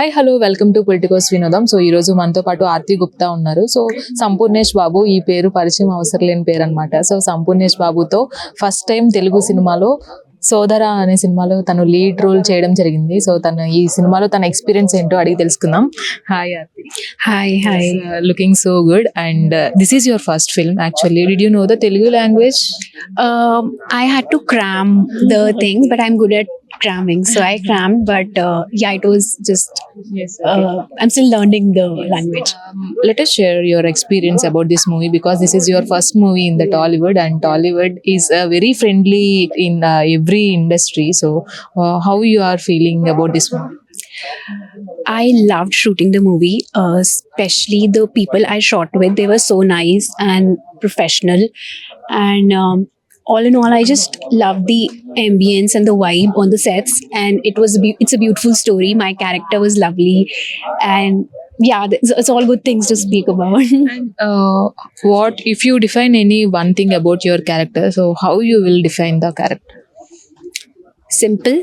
Hi hello welcome to Politicos వినోదం. So ఈ రోజు మనతో పాటు ఆర్తి గుప్తా ఉన్నారు. సో సంపూర్ణేష్ బాబు, ఈ పేరు పరిచయం అవసరం లేని పేరు అనమాట. సో సంపూర్ణేష్ బాబుతో ఫస్ట్ టైం తెలుగు సినిమాలో సోదర అనే సినిమాలో తను లీడ్ రోల్ చేయడం జరిగింది. సో తను ఈ సినిమాలో తన ఎక్స్పీరియన్స్ ఏంటో అడిగి తెలుసుకుందాం. Hi Aarti. Hi. Looking so good and this is your first film actually. Did you know the Telugu language? I had to cram the things, but I'm good at cramming, so I crammed. But yeah, it was just I'm still learning the language. Let us share your experience about this movie because this is your first movie in the Tollywood, and Tollywood is very friendly in every industry. So how you are feeling about this movie? I loved shooting the movie, especially the people I shot with. They were so nice and professional, and all in all, I just loved the ambience and the vibe on the sets, and it's a beautiful story. My character was lovely, and yeah, it's all good things to speak about. What if you define any one thing about your character? So how you will define the character? Simple.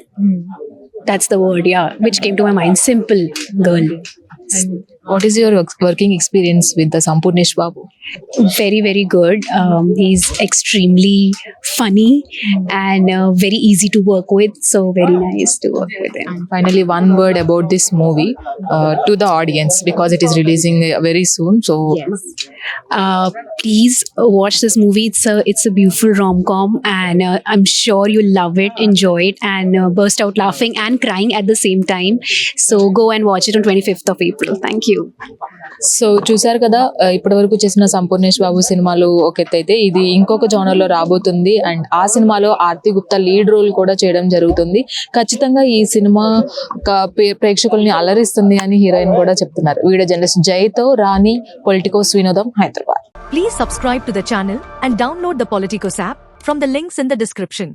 That's the word, yeah, which came to my mind. Simple girl. And what is your working experience with the Sampurnesh Babu? Very, very good. He's extremely funny and very easy to work with. So very nice to work with him. And finally, one word about this movie to the audience because it is releasing very soon. So Yes. Please watch this movie. It's a beautiful rom-com, and I'm sure you'll love it, enjoy it, and burst out laughing and crying at the same time. So go and watch it on 25th of April. Thank you. So చూసారు కదా, ఇప్పటి వరకు చేసిన సంపూర్ణేష్ బాబు సినిమాలు ఒక ఎత్తు అయితే ఇది ఇంకొక జోనర్ లో రాబోతుంది. అండ్ ఆ సినిమాలో ఆర్తి గుప్తా లీడ్ రోల్ కూడా చేయడం జరుగుతుంది. ఖచ్చితంగా ఈ సినిమా ప్రేక్షకుల్ని అలరిస్తుంది అని హీరోయిన్ కూడా చెప్తున్నారు. వీడియో జర్నలిస్ట్ జైతో రాణి, పొలిటికోస్ వినోదం, Hyderabad. Please subscribe to the channel and download the Politicos app from the links in the description.